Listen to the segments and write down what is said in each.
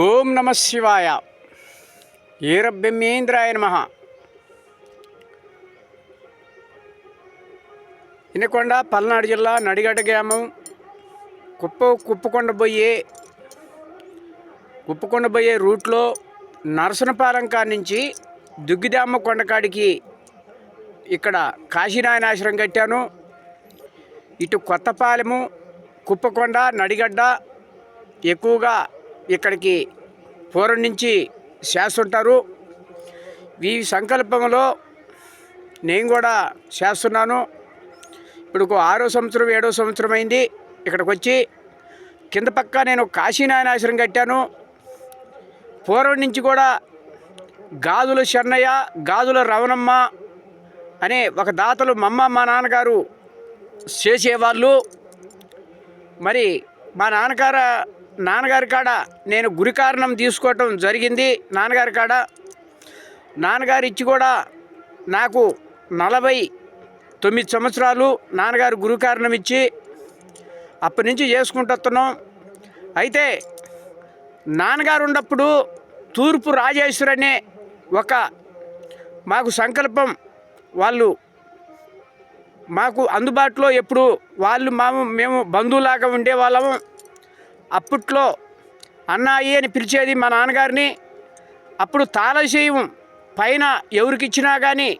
ఓం నమ శివాయ. ఈరబ్రహ్మేంద్రాయ నమః. ఇనకొండ పల్నాడు జిల్లా నడిగడ్డ గ్రామం కుప్పకొండ పోయే రూట్లో నరసనపాలెం కాడ నుంచి దుగ్గిదామ కొండకాడికి ఇక్కడ కాశీనాయనాశ్రమం కట్టాను. ఇటు కొత్తపాలెము, కుప్పకొండ, నడిగడ్డ ఎక్కువగా ఇక్కడికి పూర్వం నుంచి చేస్తుంటారు. ఈ సంకల్పంలో నేను కూడా చేస్తున్నాను. ఇప్పుడు 6వ సంవత్సరం 7వ సంవత్సరం అయింది. ఇక్కడికి వచ్చి కింద పక్క నేను కాశీనాయనాశ్రమం కట్టాను. పూర్వం నుంచి కూడా గాజుల చెన్నయ్య, గాజుల రవణమ్మ అనే ఒక దాతలు మా నాన్నగారు చేసేవాళ్ళు. మరి మా నాన్నగారి కాడ నేను గురి కారణం తీసుకోవటం జరిగింది. నాన్నగారు ఇచ్చి కూడా నాకు 49 సంవత్సరాలు నాన్నగారు గురు కారణం ఇచ్చి అప్పటి నుంచి చేసుకుంటున్నాం. అయితే నాన్నగారు ఉన్నప్పుడు తూర్పు రాజేశ్వరి అనే ఒక మాకు సంకల్పం, వాళ్ళు మాకు అందుబాటులో ఎప్పుడు వాళ్ళు మేము బంధువులాగా ఉండేవాళ్ళము. అప్పట్లో అన్నాయి అని పిలిచేది మా నాన్నగారిని. అప్పుడు తాళశేయం పైన ఎవరికి ఇచ్చినా కానీ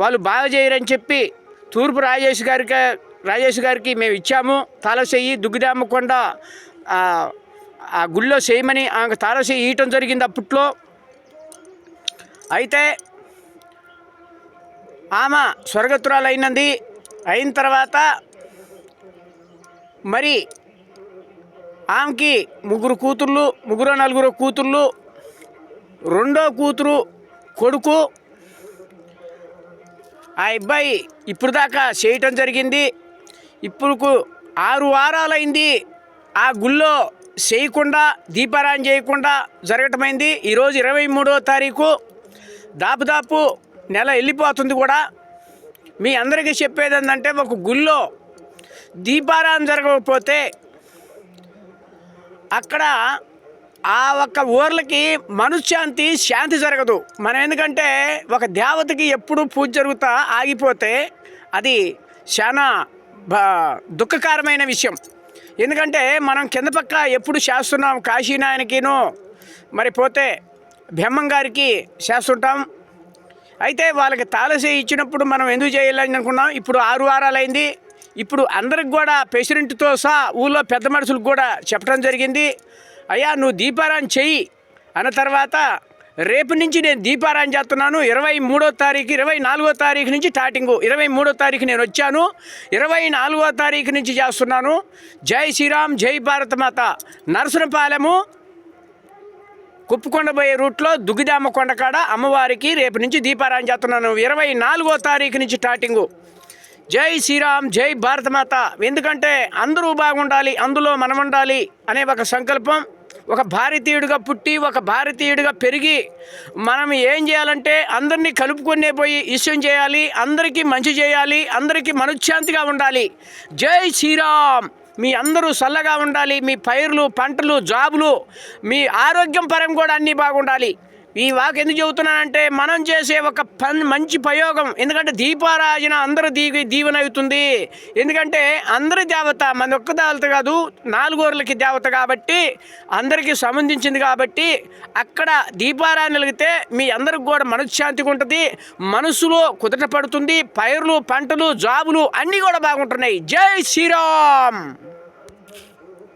వాళ్ళు బాగా చేయరని చెప్పి తూర్పు రాజేష్ గారికి మేము ఇచ్చాము. తాళశేయి దుగ్గిదామ కొండ ఆ గుళ్ళో చేయమని ఆమె తాళశేయి ఇవ్వటం జరిగింది అప్పట్లో. అయితే ఆమె స్వర్గతురాలు అయిన తర్వాత మరి ఆమెకి 3 కూతుర్లు, రెండో కూతురు కొడుకు. ఆ అబ్బాయి ఇప్పుడు దాకా చేయటం జరిగింది. ఇప్పుడు 6 వారాలైంది ఆ గుళ్ళో చేయకుండా, దీపారాయణ చేయకుండా జరగటమైంది. ఈరోజు 23వ తారీఖు, దాపు నెల వెళ్ళిపోతుంది కూడా. మీ అందరికీ చెప్పేది ఏంటంటే, ఒక గుళ్ళో దీపారాయణ జరగకపోతే అక్కడ ఆ ఒక్క ఊర్లకి శాంతి జరగదు. మనం ఎందుకంటే ఒక దేవతకి ఎప్పుడు పూజ జరుగుతా ఆగిపోతే అది చాలా దుఃఖకరమైన విషయం. ఎందుకంటే మనం కింద పక్క ఎప్పుడు చేస్తున్నాం, కాశీనాయనకిను మరి పోతే బ్రహ్మం గారికి చేస్తుంటాం. అయితే వాళ్ళకి తాళసేయి ఇచ్చినప్పుడు మనం ఎందుకు చేయాలని అనుకున్నాం. ఇప్పుడు 6 వారాలైంది. ఇప్పుడు అందరికి కూడా ప్రెసిడెంట్తో సహా ఊళ్ళో పెద్ద మనుషులకు కూడా చెప్పడం జరిగింది. అయ్యా నువ్వు దీపారాయణ చెయ్యి అన్న తర్వాత రేపు నుంచి నేను దీపారాయణ చేస్తున్నాను. 23వ తారీఖు 24వ తారీఖు నుంచి స్టార్టింగు. 23వ తారీఖు నేను వచ్చాను, 24వ తారీఖు నుంచి చేస్తున్నాను. జై శ్రీరామ్, జై భారత మాత. నరసనపాలెము కుప్పకొండ పోయే రూట్లో దుగ్గిదామ కొండ కాడ అమ్మవారికి రేపు నుంచి దీపారాయణ చేస్తున్నాను. 24వ తారీఖు నుంచి స్టార్టింగు. జై శ్రీరామ్, జై భారత మాత. ఎందుకంటే అందరూ బాగుండాలి, అందులో మనం ఉండాలి అనే ఒక సంకల్పం. ఒక భారతీయుడిగా పుట్టి, ఒక భారతీయుడిగా పెరిగి మనం ఏం చేయాలంటే అందరినీ కలుపుకొనే పోయి ఇష్టం చేయాలి, అందరికీ మంచి చేయాలి, అందరికీ మనశ్శాంతిగా ఉండాలి. జై శ్రీరామ్. మీ అందరూ చల్లగా ఉండాలి, మీ పైర్లు, పంటలు, జాబులు, మీ ఆరోగ్యం పరం కూడా అన్నీ బాగుండాలి. ఈ వాక్ ఎందుకు చెబుతున్నానంటే, మనం చేసే ఒక మంచి ప్రయోగం. ఎందుకంటే దీపారాజన అందరూ దీవెన అవుతుంది. ఎందుకంటే అందరి దేవత మన ఒక్క దేవత కాదు, 4 ఊర్లకి దేవత కాబట్టి అందరికీ సంబంధించింది కాబట్టి అక్కడ దీపారాయణ వెలిగితే మీ అందరికి కూడా మనశ్శాంతిగా ఉంటుంది, మనసులో కుదట పడుతుంది, పైర్లు, పంటలు, జాబులు అన్నీ కూడా బాగుంటున్నాయి. జై శ్రీరామ్.